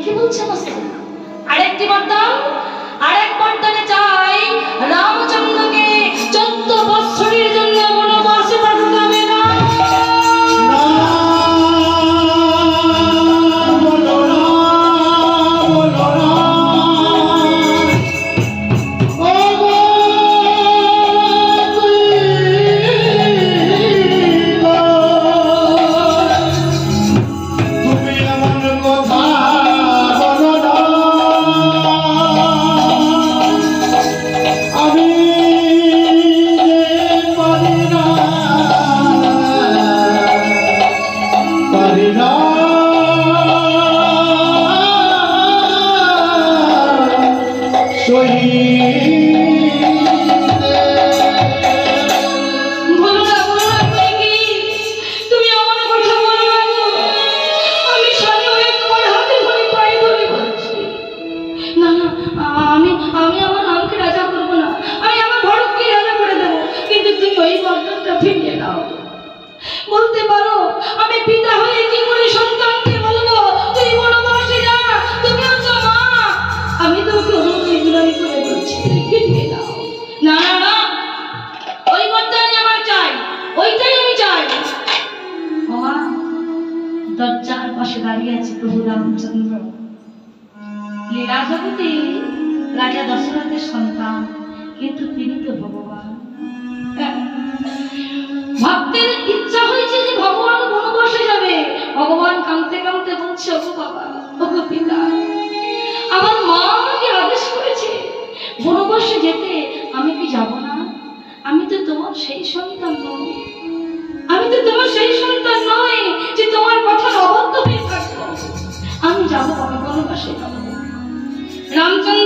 কি বলছে মাস্টার? আরেকটি বরদান, আরেক বরদানে চাই রামচন্দ্রকে 14 বৎসরের জন্য বনবাসে পাঠাতে হবে না। বলতে পারো আমি পিতা হয়ে কি করে সন্তানকে বলবো তুই বনবাসে যা, তুমি হচ্ছে মা, আমি তোকে অনুগ্রহ করে বলছি ফিরিয়ে দাও। না না না, ওই বরদানই আমার চাই, ওইটাই আমি চাই। বাবা, দরজার পাশে দাঁড়িয়ে আছে প্রভু রামচন্দ্র, লীলা জগতে রাজা দশরথের সন্তান, কিন্তু তিনি তো ভগবান। ভক্তের ইচ্ছা হয়েছে যে ভগবান বনবাসে যাবে, ভগবান কাঁদতে কাঁদতে বলছে ওগো বাবা, ওগো পিতা, আমার মা আমাকে আদেশ করেছে বনবাসে যেতে, আমি কি যাব না? আমি তো তোমার সেই সন্তান নই, আমি তো তোমার সেই সন্তান নই যে তোমার কথা অবদ্ধ হয়ে থাকবো। আমি যাবো, আমি বনবাসে যাবো। রামচন্দ্র